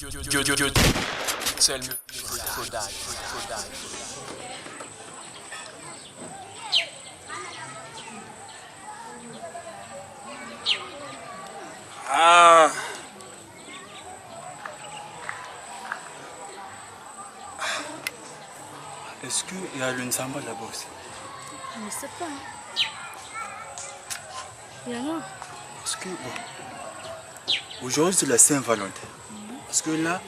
Tell me, could die. Ah. Est-ce qu'il y a le Nsamba là-bas aussi? Je ne sais pas. Il y en a. Parce que, bon, aujourd'hui c'est la Saint-Valentin. Parce que là,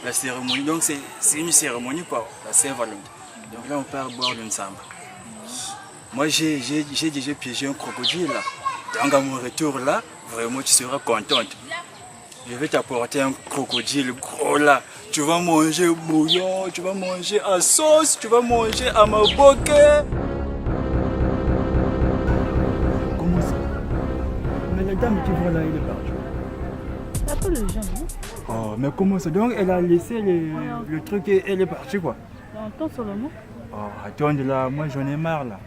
la cérémonie, donc c'est une cérémonie quoi, la Saint-Valentin. Donc là on part boire le Nsamba. Moi j'ai déjà piégé un crocodile là. Donc à mon retour là, vraiment tu seras contente. Je vais t'apporter un crocodile gros là. Tu vas manger bouillon, tu vas manger à sauce, tu vas manger à ma boque. Comment ça? Mais la dame qui voit là, elle est partie. C'est un peu le genre, non? Oh, mais comment ça? Donc elle a laissé le truc et elle est partie quoi? T'entends seulement? Oh, attends là, moi j'en ai marre là.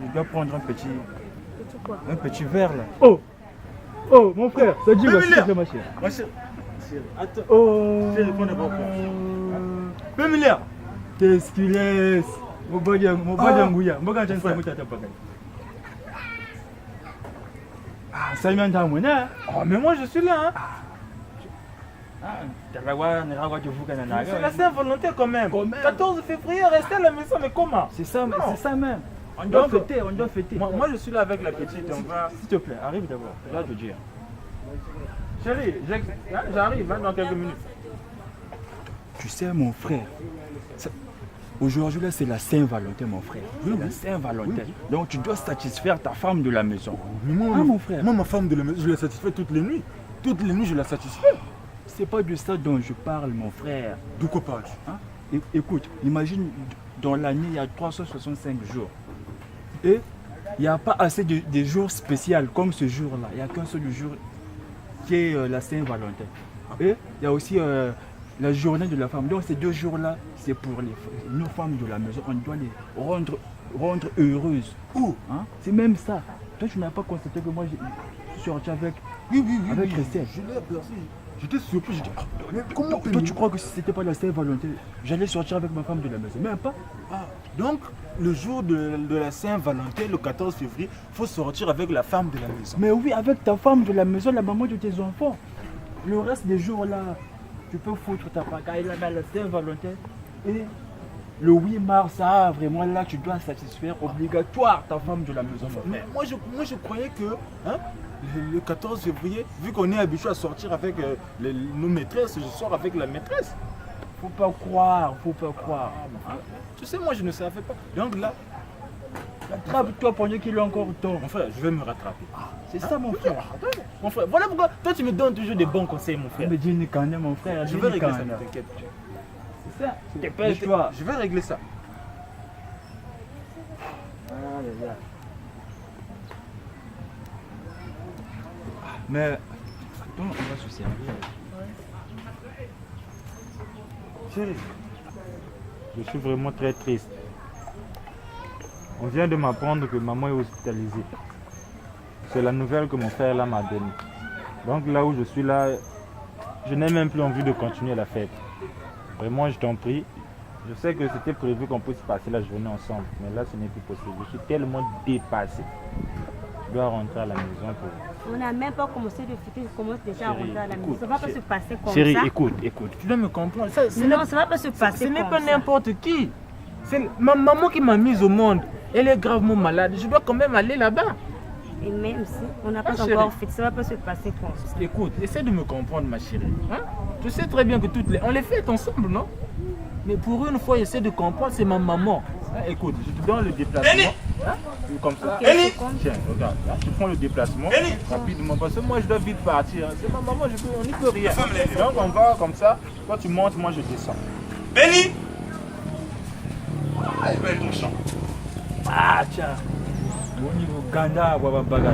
Je dois prendre un petit verre là. Oh! Oh, mon frère, ça dit quoi, s'il te plaît, ma chérie? Ma chérie, attends. Oh! Chérie, prends d'abord. 2 milliards! Qu'est-ce qu'il laisse? Mon badangouya, mon gars, j'ai un frère. Ah, ça y est, Oh, mais moi je suis là, hein. c'est C'est la Saint-Valentin quand même. 14 février, restez à la maison, mais comment? C'est ça, Non. c'est ça même. On doit Donc, fêter. Moi je suis là avec la petite, on va. S'il te plaît, arrive d'abord. Là, je dis. Chérie, j'arrive hein, dans quelques minutes. Tu sais, mon frère, aujourd'hui là, c'est la Saint-Valentin, mon frère. C'est la Saint-Valentin. Donc, tu dois satisfaire ta femme de la maison. Mais moi, mon frère. Moi, ma femme de la maison, je la satisfais toutes les nuits. Toutes les nuits, je la satisfais. C'est pas de ça dont je parle, mon frère. De quoi parles-tu? Hein? Écoute, imagine, dans l'année, il y a 365 jours. Et il n'y a pas assez de jours spéciaux comme ce jour-là. Il n'y a qu'un seul jour qui est la Saint-Valentin. Et il y a aussi la journée de la femme. Donc ces 2 jours-là, c'est pour nos femmes de la maison. On doit les rendre heureuses. Où? Hein? C'est même ça. Toi, tu n'as pas constaté que moi, je suis sorti avec Christelle. Je l'ai aperçu. J'étais surpris, j'ai dit, mais comment Toi, tu crois que si c'était pas la Saint-Valentin, j'allais sortir avec ma femme de la maison? Même pas. Donc, le jour de la Saint-Valentin, le 14 février, il faut sortir avec la femme de la maison. Mais oui, avec ta femme de la maison, la maman de tes enfants. Le reste des jours là, tu peux foutre ta pagaille là dans la Saint-Valentin. Et le 8 mars, vraiment là, tu dois satisfaire obligatoire ta femme de la maison. Mais moi je croyais que hein, le 14 février, vu qu'on est habitué à sortir avec nos maîtresses, je sors avec la maîtresse. Faut pas croire. Hein? Tu sais, moi je ne savais pas. Donc là, Attrape-toi pendant qu'il est encore temps. mon frère, je vais me rattraper. C'est ça mon frère. Mon frère, voilà pourquoi toi tu me donnes toujours des bons conseils, mon frère. Mais dis Nikane, mon frère. Je vais régler ça, ne t'inquiète. C'est ça. Dépêche-toi. Je vais régler ça. Mais attends, on va se servir. Chérie, je suis vraiment très triste. On vient de m'apprendre que maman est hospitalisée. C'est la nouvelle que mon frère là m'a donnée. Donc là où je suis là, je n'ai même plus envie de continuer la fête. Vraiment, je t'en prie. Je sais que c'était prévu qu'on puisse passer la journée ensemble, mais là ce n'est plus possible. Je suis tellement dépassé. Je dois rentrer à la maison pour... On n'a même pas commencé de fêter, je commence déjà à rentrer à la maison. Écoute, Ça ne va pas se passer comme Chérie, ça. écoute. Tu dois me comprendre. Ça Non, ça ne va pas se passer Ce n'est comme pas ça. n'importe qui. C'est ma maman qui m'a mise au monde. Elle est gravement malade. Je dois quand même aller là-bas. Et même si on n'a pas chérie. encore fêté, ça ne va pas se passer comme ça. Écoute, essaie de me comprendre, ma chérie. Hein? Tu sais très bien que on les fête ensemble, non? Mais pour une fois, essaie de comprendre, c'est ma maman. Hein, écoute, je te donne le déplacement. Hein? Comme ça. Ok, je comprends. Tiens, regarde, là, tu prends le déplacement rapidement. Parce que moi, je dois vite partir. C'est ma maman, on n'y peut rien. Donc, on va comme ça. Toi, tu montes, moi, je descends. Benny! Ah, il belle ton chant. Ah tiens. Au niveau Ganda, Baba Bagala.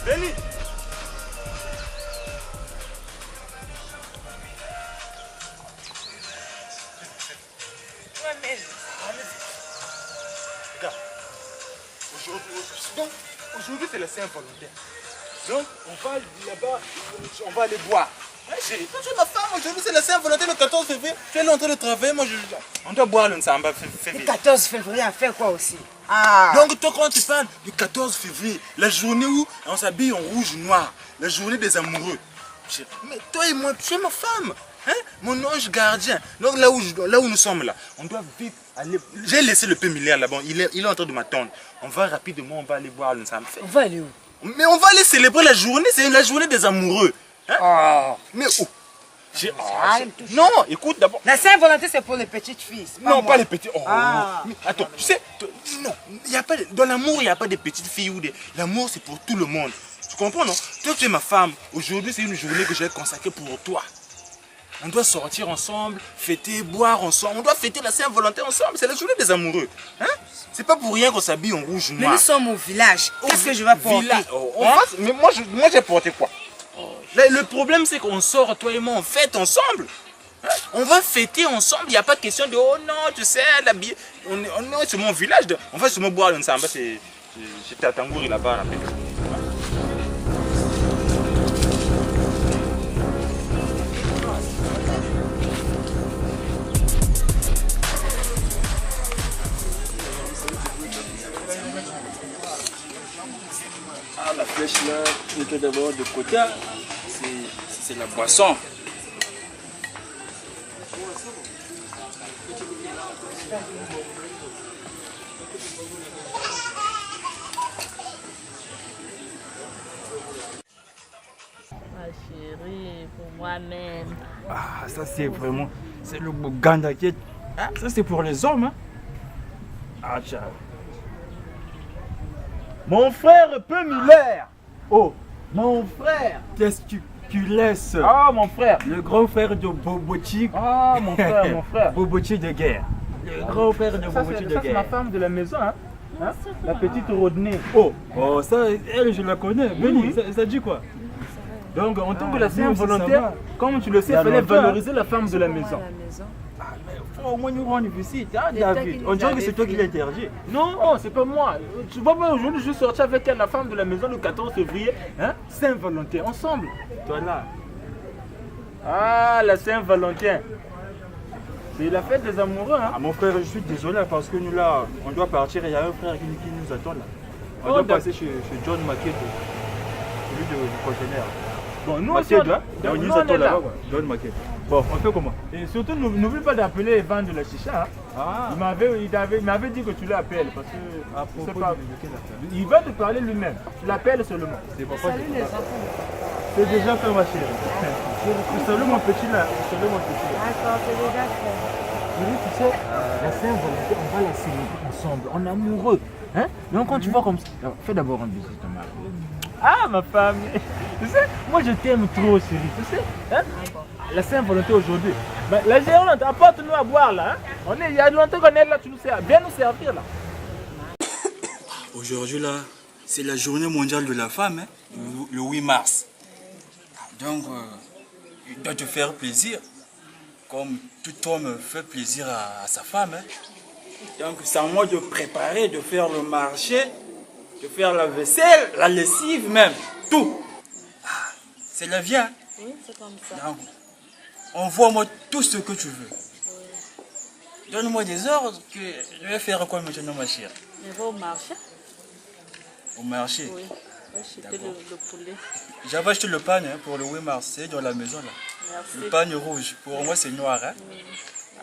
Benny. Regarde. Aujourd'hui, c'est la Saint-Valentin. Donc, on va là-bas, on va aller boire. Hein, chérie, toi, tu es ma femme, aujourd'hui, c'est la Saint-Valentin, le 14 février. Tu es là en train de travailler, moi, on doit boire le Nsamba Le février. 14 février, à faire quoi aussi? Ah. Donc, toi, quand tu parles du 14 février, la journée où on s'habille en rouge noir, la journée des amoureux. Chérie, mais toi et moi, tu es ma femme. Hein? Mon ange gardien. Donc là où nous sommes là, on doit vite aller. J'ai laissé le P-Milliard là-bas, il est en train de m'attendre. On va rapidement, on va aller boire le Nsamba. On va aller où? Mais on va aller célébrer la journée, c'est la journée des amoureux. Hein? Oh. Mais où? Arrête. Non, écoute d'abord. La Saint-Valentin, c'est pour les petites filles. Non, moi. pas les petits. Oh, Ah. mais attends, tu sais, non, y a pas dans l'amour, il n'y a pas de petites filles ou des. L'amour, c'est pour tout le monde. Tu comprends, non? Toi, tu es ma femme. Aujourd'hui, c'est une journée que j'ai consacrée pour toi. On doit sortir ensemble, fêter, boire ensemble. On doit fêter la Saint-Valentin ensemble. C'est la journée des amoureux. Hein? C'est pas pour rien qu'on s'habille en rouge Mais noir. nous sommes au village. Qu'est-ce que je vais porter? Village. On Hein? va- mais moi, j'ai porté quoi? Là, le problème, c'est qu'on sort, toi et moi, on fête ensemble. Hein? On va fêter ensemble. Il n'y a pas question de oh non, tu sais, l'habiller. On est sur mon village. On va seulement boire ensemble. J'étais à Tangouri là-bas. Là, Ah, la flèche là, tu peux d'abord de côté, c'est la boisson. Ma chérie, pour moi-même. Ah, ça c'est vraiment, c'est le Bouganda qui est... Ah, ça c'est pour les hommes. Hein? Ah, tiens. Mon frère P-Milliard. Oh, mon frère. Qu'est-ce que tu laisses? Ah, mon frère. Le grand frère de Bobochi. Ah, mon frère, mon frère. Bobochi de guerre. Le grand frère de Ça, Bobochi de c'est ma guerre. femme de la maison, hein? Hein? La petite Rodney. Oh, ça, elle, je la connais. Benny, ça dit quoi? Donc, en tant que Ah, la non, Saint-Valentin, ça va. comme tu le sais, Il y a il fallait longtemps, valoriser la femme de la maison. Faut au moins nous rendre visite, hein, David. On dirait que c'est toi qui l'as interdit. Non, oh, c'est pas moi. Tu vois, moi, aujourd'hui, je suis sorti avec elle, la femme de la maison, le 14 février. Hein? Saint-Valentin, ensemble. Toi là. Ah, la Saint-Valentin. C'est la fête des amoureux, hein? Ah, mon frère, je suis désolé parce que nous là, on doit partir. Il y a un frère qui nous attend là. On Oh, doit d'accord. passer chez John Maquette, celui du congénère. Bon, nous aussi, Maquette, hein? on, On nous on est attend là. là-bas, quoi. John Maquette. Bon, on fait comment? Et surtout, n'oublie pas d'appeler Evan de la Chicha. Hein? Ah, Il m'avait dit que tu l'appelles parce que à je sais propos pas. de quelle affaire? Il va te parler lui-même. Tu l'appelles seulement. C'est pas Salut les enfants. C'est déjà fait, ma chérie. Je salue mon petit là. Je salue mon petit là. D'accord, c'est déjà fait. Tu sais, la Saint-Valentin, on va la célébrer ensemble, en amoureux. Hein? Donc quand tu vois comme ça, alors, fais d'abord un bisou à ma femme. Ah, ma femme. Tu sais, moi je t'aime trop, chérie. Tu sais, hein? La Saint-Valentin aujourd'hui. Ben, la gérante, apporte-nous à boire là. Hein? Il y a longtemps qu'on est là, tu nous sers. Viens nous servir là. Aujourd'hui, là, c'est la journée mondiale de la femme, hein, le 8 mars. Donc, il doit te faire plaisir, comme tout homme fait plaisir à sa femme. Hein. Donc, c'est à moi de préparer, de faire le marché, de faire la vaisselle, la lessive même, tout. Ah, c'est la vie, hein. Oui, c'est comme ça. Donc, envoie-moi tout ce que tu veux. Donne-moi des ordres que je vais faire quoi maintenant, ma chère? On va au marché. Au marché. Oui. On va acheter le poulet. J'avais acheté le pagne hein, pour le 8 mars, c'est dans la maison là. Merci. Le pagne rouge, pour moi c'est noir. Hein?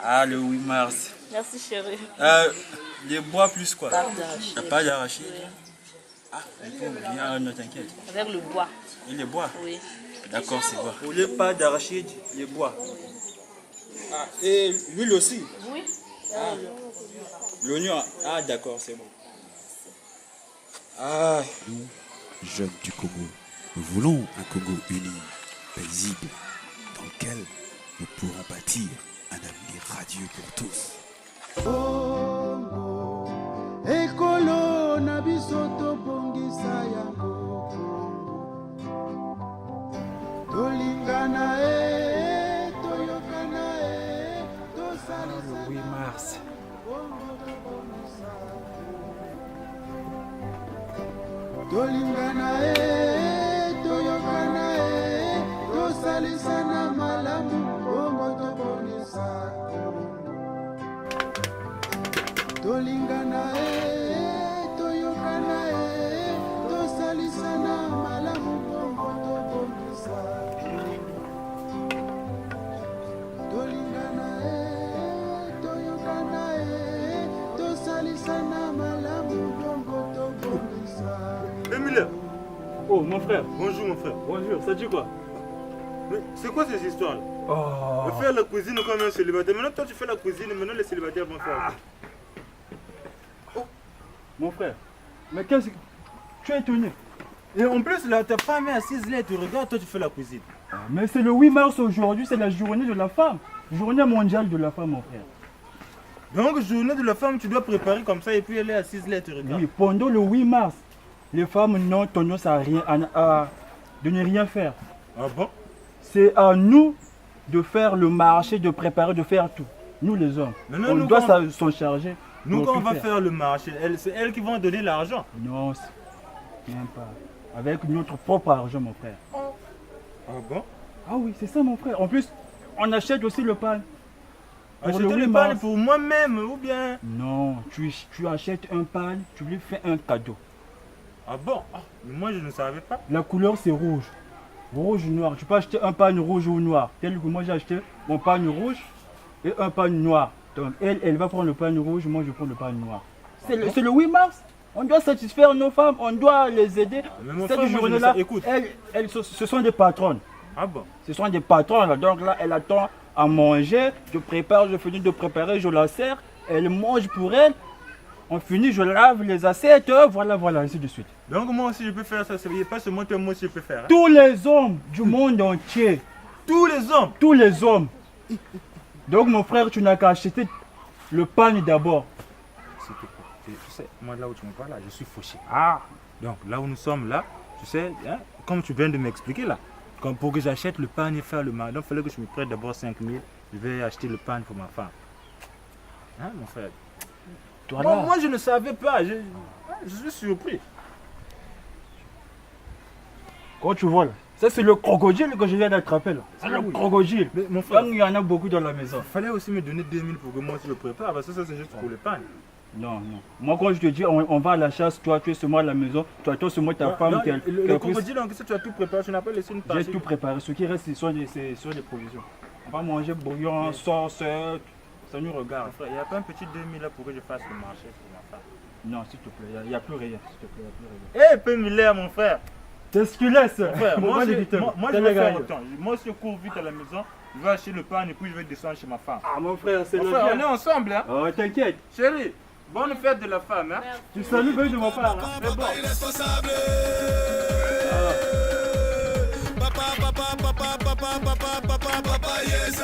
Ah, le 8 mars. Merci, chérie. Les bois plus quoi? Pâte d'arachide. La pâte d'arachide. Ah, on peut bien, ne t'inquiète. Avec le bois. Et les bois? Oui. D'accord, c'est bon. Pour les pâtes d'arachide, les bois. Ah, et l'huile aussi? Oui. L'oignon? Ah, d'accord, c'est bon. Ah, Nous, jeunes du Congo, nous voulons un Congo uni, paisible, dans lequel nous pourrons bâtir un avenir radieux pour tous. ekolo na biso tobongisa yango Kongo. Le 8 mars. tolingana toyokana tosalisana malamu bongo tobonisa tolingana toyokana tosalisana malamu bongo tobonisa tolingana toyokana tosalisana malamu bongo tobonisa. Emile. Oh, mon frère. Bonjour mon frère. Bonjour, ça dit quoi? Mais c'est quoi ces histoires-là? Oh. De faire la cuisine comme un célibataire. Maintenant toi tu fais la cuisine, maintenant les célibataires vont faire. Oh. Mon frère. Mais qu'est-ce que... Tu es étonné. Et en plus là, ta femme est assise là et tu regardes, toi tu fais la cuisine. Mais c'est le 8 mars aujourd'hui, c'est la journée de la femme. Journée mondiale de la femme, mon frère. Donc journée de la femme, tu dois préparer comme ça et puis elle est assise là et tu regardes. Oui, pendant le 8 mars, les femmes n'ont tendance de ne rien faire. Ah bon? C'est à nous de faire le marché, de préparer, de faire tout. Nous les hommes. Non, on nous, doit quand... s'en charger. Nous quand on va faire le marché, c'est elle qui va donner l'argent. Non, même pas. Avec notre propre argent, mon frère. Ah bon? Ah oui, c'est ça, mon frère. En plus, on achète aussi le pain. Acheter le pain pour moi-même ou bien? Non, tu achètes un pain, tu lui fais un cadeau. Ah bon? Ah, mais moi je ne savais pas. La couleur c'est rouge. Rouge ou noir. Tu peux acheter un pain rouge ou noir. Tel que moi j'ai acheté mon pain rouge et un pain noir. Donc elle va prendre le pain rouge, moi je prends le pain noir. C'est le 8 mars. On doit satisfaire nos femmes, on doit les aider. Cette journée-là, ce sont des patronnes. Ah bon? Ce sont des patronnes. Donc là, elle attend à manger. Je prépare, je finis de préparer, je la sers. Elle mange pour elle. On finit, je lave les assiettes. Voilà, ainsi de suite. Donc moi aussi je peux faire ça. Ce n'est pas seulement toi, moi aussi je peux faire. Hein? Tous les hommes du monde entier. Tous les hommes? Tous les hommes. Donc mon frère, tu n'as qu'à acheter le pain d'abord. Tu sais, moi là où tu me parles là, je suis fauché. Ah. Donc là où nous sommes là, tu sais, hein, comme tu viens de m'expliquer là, comme pour que j'achète le pain et faire le mal, donc il fallait que je me prête d'abord 5 000, je vais acheter le pain pour ma femme. Hein mon frère? Toi, bon, là. moi je ne savais pas, je suis surpris. Quand tu vois là, ça c'est le crocodile que je viens d'attraper là. C'est le crocodile. Mais mon frère, il y en a beaucoup dans la maison. Il fallait aussi me donner 2000 pour que moi aussi je prépare, parce que ça c'est juste pour le pain. Non. Moi quand je te dis on va à la chasse, toi tu es seulement à la maison, toi seulement ta femme. Non, le crocodile, donc si tu as tout préparé, tu n'as pas laissé une partie. J'ai tout préparé, ce qui reste ce sont des provisions. On va manger bouillon, sauce, ça nous regarde. Frère, il n'y a pas un petit 2000 là pour que je fasse le marché pour ma femme. Non, s'il te plaît, il n'y a plus rien, s'il te plaît, il n'y a plus rien. Eh, peu Miller mon frère. C'est ce qu'il laisse. Frère, moi je vais faire autant. Moi si je cours vite à la maison, je vais acheter le pain et puis je vais descendre chez ma femme. Ah mon frère, c'est mon le frère, bien. on est ensemble hein. Oh t'inquiète. Chérie, bonne fête de la femme hein. Tu salues bien de ma part hein. C'est bon. Papa, yes.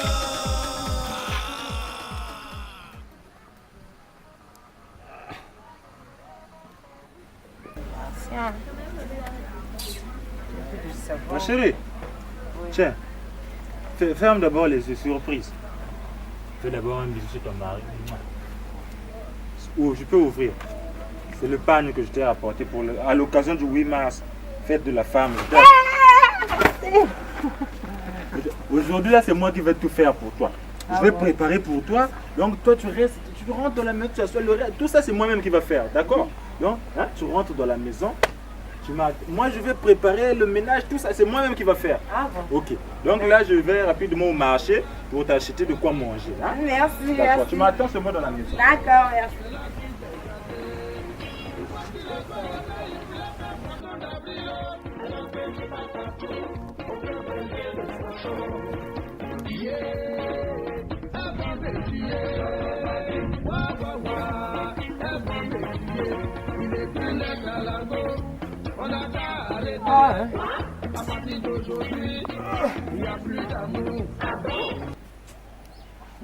Ma chérie, tiens, ferme d'abord les surprises. Fais d'abord un bisou sur ton mari. Oh, je peux ouvrir. C'est le pain que je t'ai apporté à l'occasion du 8 mars, fête de la femme. Aujourd'hui, là, c'est moi qui vais tout faire pour toi. Je vais préparer pour toi. Donc, toi, tu restes, tu rentres dans la maison, tu assois le reste. Tout ça, c'est moi-même qui va faire. D'accord? Donc, hein, tu rentres dans la maison. Moi, je vais préparer le ménage, tout ça, c'est moi-même qui va faire. Ah bon? Ok. Donc là, je vais rapidement au marché pour t'acheter de quoi manger. Hein? Merci, d'accord. merci. Tu m'attends seulement dans la maison. D'accord, merci.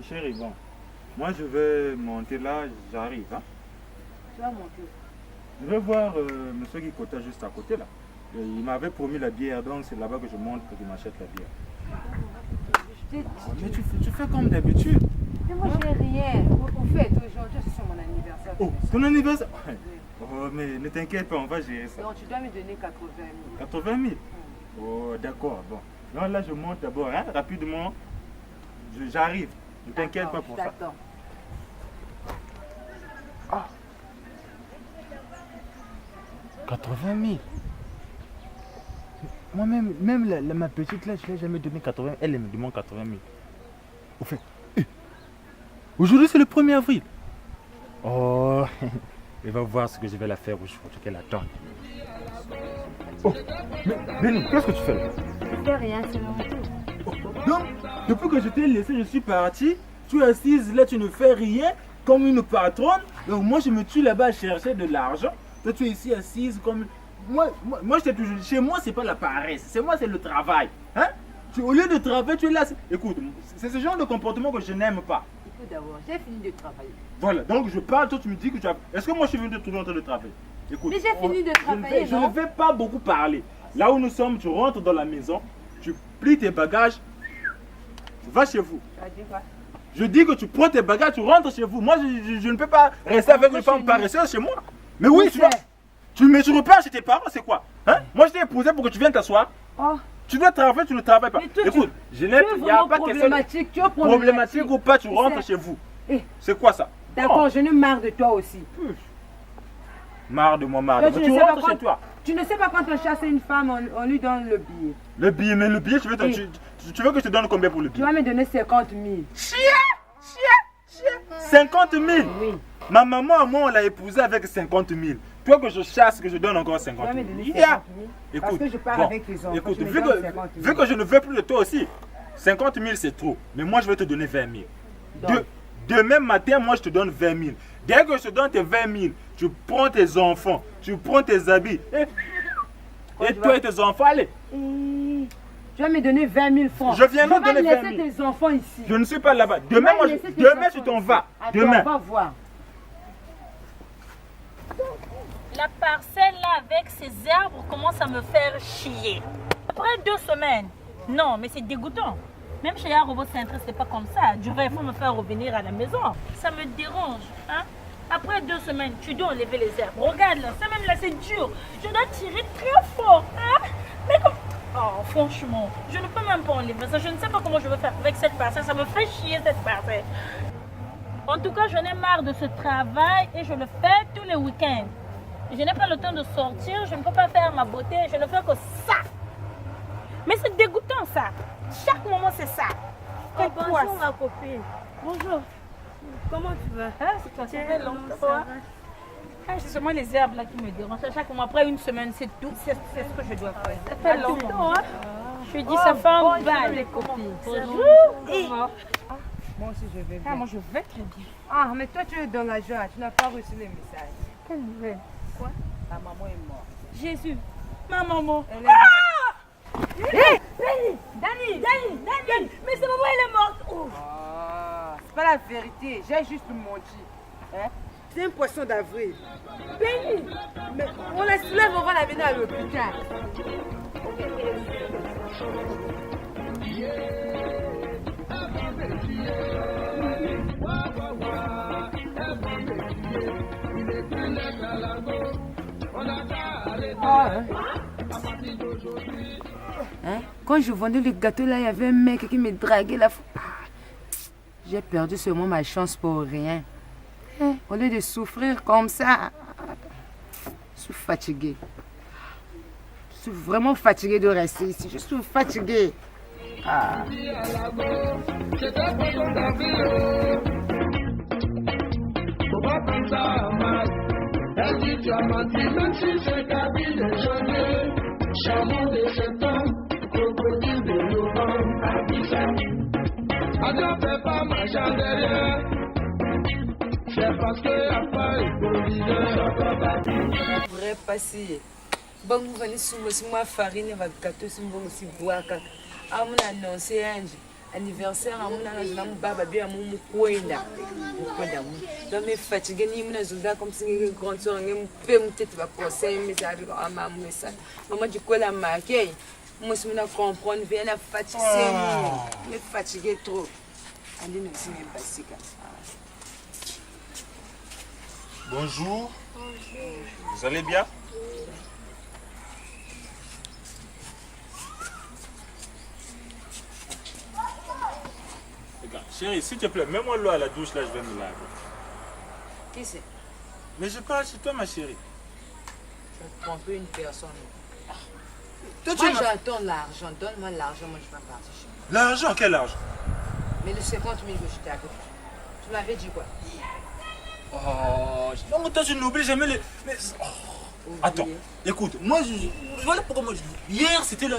Chérie, bon. Moi, je vais monter là, j'arrive. Hein? Tu vas monter. Je vais voir monsieur qui côté juste à côté là. Il m'avait promis la bière, donc c'est là-bas que je monte pour qu'il m'achète la bière. Mais tu fais comme d'habitude. Mais moi, j'ai rien. Au fait, aujourd'hui, c'est mon anniversaire. Oh, ton anniversaire? Oh, mais ne t'inquiète pas, on va gérer ça. Donc, tu dois me donner 80 000. 80 000? Oh, d'accord, bon. Non, là, je monte d'abord, hein, rapidement. J'arrive. Ne t'inquiète pas pour ça. D'accord. Ah. 80 000. Moi-même, ma petite là, je ne l'ai jamais donné 80 000. Elle me demande 80 000. Au fait, aujourd'hui c'est le 1er avril. Oh, elle va voir ce que je vais la faire aujourd'hui qu'elle attend. Oh, mais Béni, qu'est-ce que tu fais là? Je fais rien, c'est mon tour. Donc, depuis que je t'ai laissé, je suis parti. Tu es assise là, tu ne fais rien comme une patronne. Donc moi, je me tue là-bas à chercher de l'argent. Toi, tu es ici assise comme... Moi je t'ai toujours dit, chez moi, c'est pas la paresse. C'est moi, c'est le travail. Hein? Au lieu de travailler, tu es là. Écoute, c'est ce genre de comportement que je n'aime pas. Écoute d'abord, j'ai fini de travailler. Voilà, donc je parle, toi tu me dis que tu as... Est-ce que moi je suis venu te trouver en train de travailler? Écoute, Mais j'ai fini de travailler, je ne vais pas beaucoup parler. Là où nous sommes, tu rentres dans la maison, tu plies tes bagages, tu vas chez vous. Tu as dit quoi? Je dis que tu prends tes bagages, tu rentres chez vous. Moi, je ne peux pas rester avec une femme paresseuse chez moi. Mais oui, tu repars chez tes parents, c'est quoi? Hein? Moi, je t'ai épousé pour que tu viennes t'asseoir. Oh. Tu dois travailler, tu ne travailles pas. Toi, écoute, il n'y a pas de problématique. Tu es problématique ou pas, tu rentres chez vous. C'est quoi ça? D'accord, je ne marre de toi aussi. Marre de moi, marre de moi. Tu rentres chez toi. Tu ne sais pas quand on chasse une femme, on lui donne le billet. Le billet, mais le billet, tu veux que je te donne combien pour le billet? Tu vas me donner 50 000. Chien! 50 000? Oui. Ma maman, moi, on l'a épousée avec 50 000. Toi que je chasse, que je donne encore 50 000. Tu vas me donner 50 000. Écoute, parce que je pars avec les enfants. Écoute, vu que je ne veux plus de toi aussi, 50 000 c'est trop. Mais moi, je vais te donner 20 000. Demain matin, moi, je te donne 20 000. Dès que je te donne tes 20 000, tu prends tes enfants, tu prends tes habits. Et toi et tes enfants, allez. Tu vas me donner 20 000 francs. Je viens de donner 20 000. Je vais laisser tes enfants ici. Je ne suis pas là-bas. Demain, tu t'en vas. Demain. On va voir. La parcelle là avec ces arbres commence à me faire chier. Après 2 semaines. Non, mais c'est dégoûtant. Même chez un robot centre, c'est pas comme ça. Du vrai, il faut me faire revenir à la maison. Ça me dérange. Hein? Après 2 semaines, tu dois enlever les herbes. Regarde là, ça même là, c'est dur. Je dois tirer très fort. Hein? Mais comme... Oh, franchement, je ne peux même pas enlever ça. Je ne sais pas comment je vais faire avec cette parcelle. Ça me fait chier cette parcelle. En tout cas, j'en ai marre de ce travail et je le fais tous les week-ends. Je n'ai pas le temps de sortir, je ne peux pas faire ma beauté, je ne fais que ça. Mais c'est dégoûtant ça. Chaque moment c'est ça. Bonjour ma copine. Bonjour. Comment tu vas? Ah, ça fait longtemps. C'est seulement les herbes là qui me dérangent. À chaque moment, après 1 semaine, c'est tout. C'est ce que je dois faire. Ça fait longtemps. Hein? Je dis ça fait un bail. Les copines. Bonjour. Moi aussi je vais bien. Moi je vais très bien. Ah, mais toi tu es dans la joie, tu n'as pas reçu les messages. Quelle nouvelle? Quoi? Ta maman est morte. Jésus, ma maman. Elle est Hé! Dani! Mais sa maman elle est morte. Oh. Ah, c'est pas la vérité, j'ai juste menti. Hein? C'est un poisson d'avril. Béni! Mais on la soulève, on va la mener à l'hôpital. Hein? Quand je vendais le gâteau là, il y avait un mec qui me draguait la fois. J'ai perdu seulement ma chance pour rien. Hein? Au lieu de souffrir comme ça, je suis fatiguée. Je suis vraiment fatiguée de rester ici. Je suis fatiguée. Ah. Elle dit tu as menti, même si c'est Gabi de janvier. Chamon de septembre, crocodile de novembre, Abidjan. Adieu, fais pas marchand derrière. C'est parce qu'il n'y a pas eu de leader. Vrai passé. Bon, vous venez sur moi farine et votre gâteau, si vous aussi boire. Ah, mon annoncé anniversaire, à mon annoncé, mon baba bien mon coin là. Donc, je suis fatiguée, je suis comme si je suis grande soeur, je suis peut-être pas passer un message à ma message. Maman, du coup, la marqué. Moi, je me comprends, je viens de fatiguer. Je suis fatigué trop. Allez, merci, mais pas si. Bonjour. Vous allez bien? Regarde, chérie, s'il te plaît, mets-moi l'eau à la douche, là, je vais me laver. Qui c'est? Mais je parle chez toi, ma chérie. Je vais tromper une personne. Toi, Moi, j'entends l'argent. Donne-moi l'argent, moi, je vais partir chez moi. L'argent, quel argent? Mais le 50 000 que je t'ai accordé, tu m'avais dit quoi? Oh, non, toi, tu n'oublies jamais les... Mais... Oh. Attends, écoute, moi, voilà pourquoi moi, hier, c'était le...